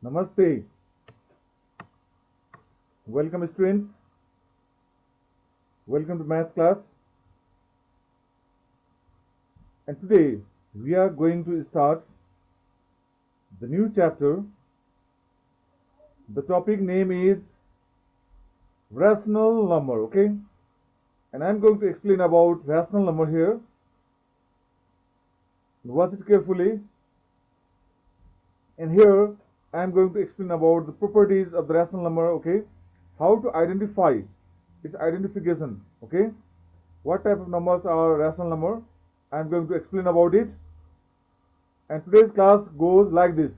Namaste. Welcome students. Welcome to maths class. And today we are going to start the new chapter. The topic name is rational number, okay? And I'm going to explain about rational number here. Watch it carefully. And here I'm going to explain about the properties of the rational number, okay? How to identify its identification, okay? What type of numbers are rational number? I'm going to explain about it. And today's class goes like this.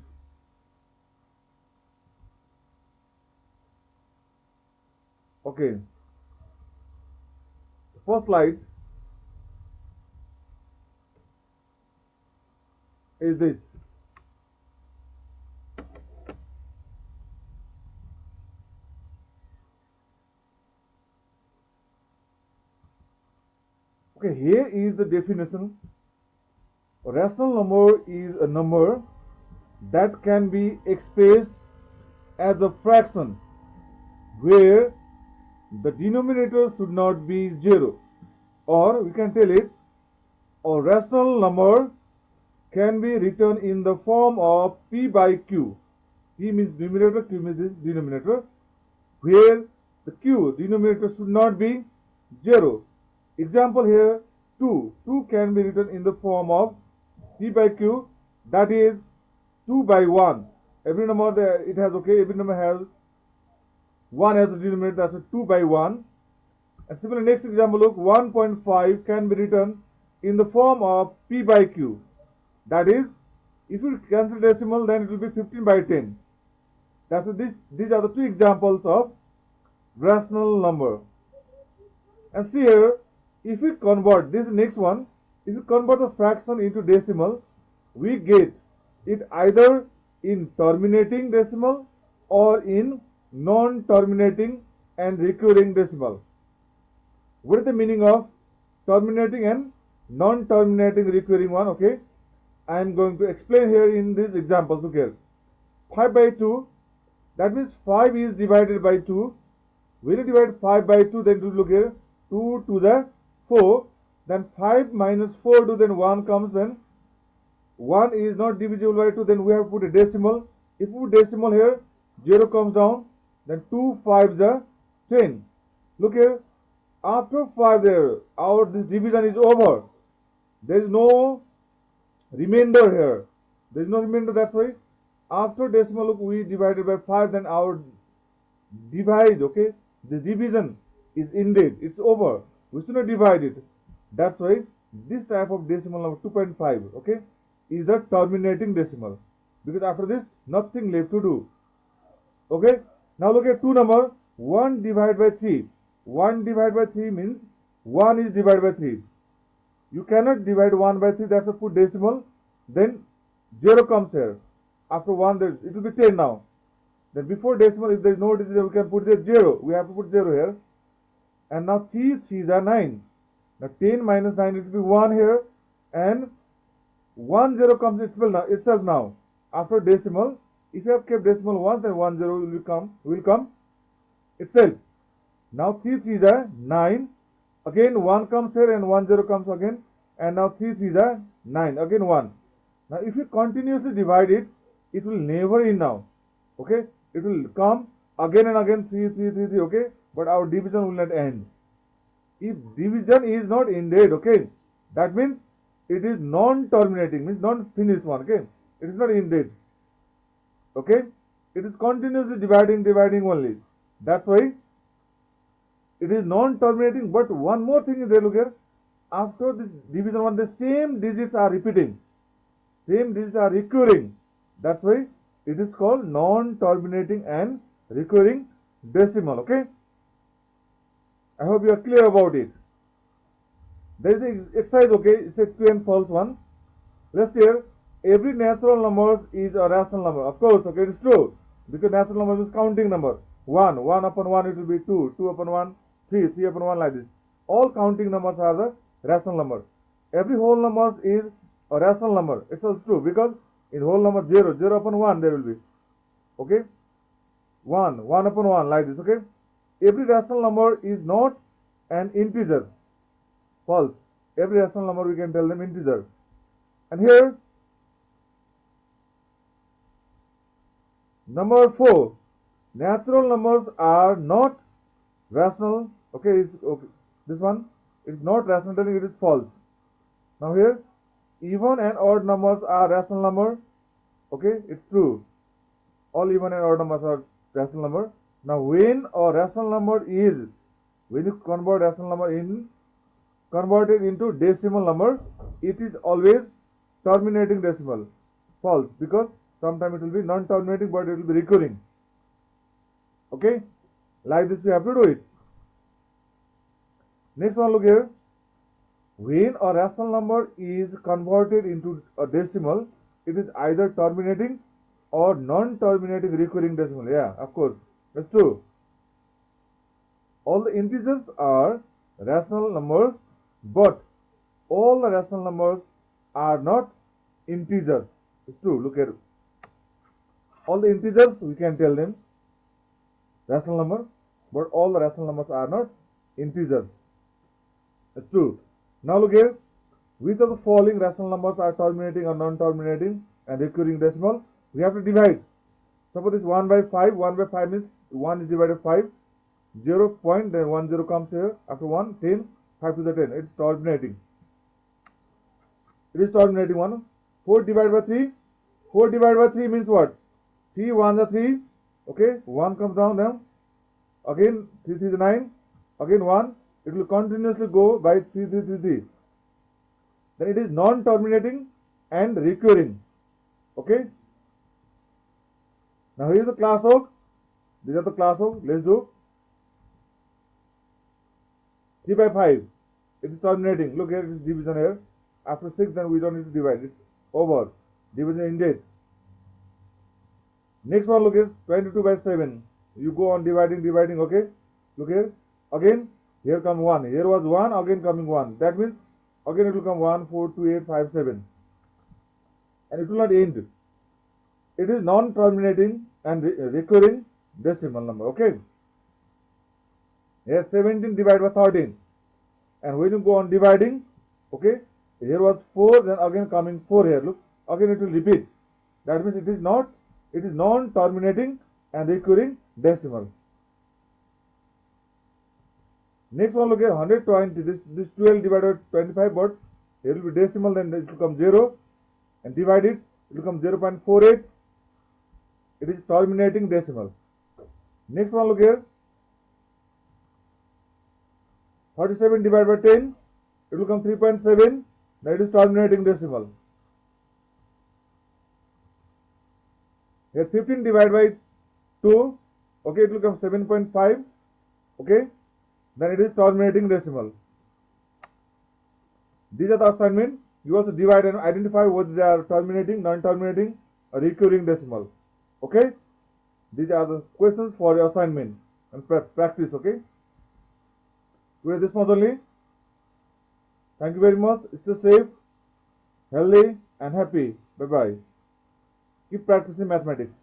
Okay. The first slide is this. Okay, here is the definition. A rational number is a number that can be expressed as a fraction where the denominator should not be 0, or we can tell it a rational number can be written in the form of p by q. P means numerator, q means denominator, where the q denominator should not be 0. Example here 2. 2 can be written in the form of p by q, that is 2 by 1. Every number there it has, okay, every number has 1 as a denominator, that's a 2 by 1. And similarly, next example, look, 1.5 can be written in the form of p by q, that is, if you cancel decimal then it will be 15 by 10. That's these are the two examples of rational number. And see here, if we convert this next one, if you convert a fraction into decimal, we get it either in terminating decimal or in non-terminating and recurring decimal. What is the meaning of terminating and non-terminating recurring one? Okay, I am going to explain here in these examples. Look here, 5 by 2, that means 5 is divided by 2. When you divide 5 by 2, then look here, 2 to the 4, then 5 minus 4 do, then 1 comes. When 1 is not divisible by 2, then we have to put a decimal. If we put decimal here, 0 comes down, then 2 5s are 10. Look here, after 5 there, this division is over. There is no remainder here. There is no remainder, that's why after decimal, look, we divided by 5, then our divide, okay, the division is ended, it's over, we should not divide it. That's why this type of decimal number 2.5, okay, is a terminating decimal, because after this nothing left to do. Okay, now look at two number, 1 divided by 3. 1 divided by 3 means 1 is divided by 3. You cannot divide 1 by 3, that's a put decimal, then 0 comes here. After 1 there, it will be 10 now. Then before decimal, if there is no decimal, we can put there 0. We have to put 0 here. And now 3 3s are 9. Now 10 minus 9, it will be 1 here. And 1 0 comes itself now. After decimal, if you have kept decimal once, then 1 0 will come itself. Now 3 3s are 9. Again 1 comes here and 1 0 comes again. And now 3 3s are 9. Again 1. Now if you continuously divide it, it will never end now. Okay, it will come again and again 3 3 3 3, okay, but our division will not end. If division is not ended, okay, that means it is non-terminating, means non-finished one, okay, it is not ended, okay, it is continuously dividing only. That's why it is non-terminating. But one more thing is there, look here, after this division one, the same digits are repeating, same digits are recurring. That's why it is called non-terminating and recurring decimal. Okay, I hope you are clear about it. There is an exercise, okay, it's a true and false one. Let's hear, every natural number is a rational number. Of course, okay, it is true, because natural number is counting number. 1 upon 1 it will be 2, 2 upon 1 3, 3 upon 1, like this. All counting numbers are the rational number. Every whole number is a rational number. It's also true, because in whole number 0 upon 1 there will be. Okay, 1 upon 1 like this. Okay, every rational number is not an integer. False. Every rational number we can tell them integer. And here number 4, natural numbers are not rational. Okay, okay. This one is not rational, telling it is false. Now here, even and odd numbers are rational number. Okay, it's true. All even and odd numbers are rational number. Now when a rational number is, when you convert rational number in, converted into decimal number, it is always terminating decimal. False, because sometimes it will be non-terminating, but it will be recurring. Okay, like this we have to do it. Next one, look here. When a rational number is converted into a decimal, it is either terminating or non-terminating recurring decimal. Yeah, of course, that's true. All the integers are rational numbers, but all the rational numbers are not integers. It's true. Look here. All the integers, we can tell them rational number, but all the rational numbers are not integers. It's true. Now look here. Which of the following rational numbers are terminating or non-terminating and recurring decimal? We have to divide. Suppose this 1 by 5. 1 by 5 means 1 is divided by 5. 0 point, then 1 0 comes here. After 1, 10, 5 to the 10. It's terminating. It is terminating one. 4 divided by 3. 4 divided by 3 means what? 3 1 is 3. Okay, 1 comes down now. Again 3 3 is 9. Again 1. It will continuously go by 3 3 3 3. Then it is non-terminating and recurring. Okay. Now here is the class of. These are the class of. Let's do 3 by 5. It is terminating. Look here, it is division here. After 6, then we don't need to divide. It's over. Division ended. Next one, look here, 22 by 7. You go on dividing, okay? Look here. Again, here come 1. Here was 1, again coming 1. That means, again it will come 1, 4, 2, 8, 5, 7. And it will not end. It is non-terminating and recurring decimal number, okay? Here 17 divided by 13. And when you go on dividing, okay, here was 4, then again coming 4 here. Look, again it will repeat. That means it is non-terminating and recurring decimal. Next one, look at 120. This 12 divided by 25, but here will be decimal, then it will come 0, and divide it will come 0.48. It is terminating decimal. Next one, look here. 37 divided by 10, it will come 3.7. That is terminating decimal. Here 15 divided by 2, okay, it will come 7.5. Okay, then it is terminating decimal. These are the assignment. You also divide and identify whether they are terminating, non-terminating, or recurring decimal. Okay, these are the questions for your assignment and practice. Okay, with this much only. Thank you very much. Stay safe, healthy, and happy. Bye bye. Keep practicing mathematics.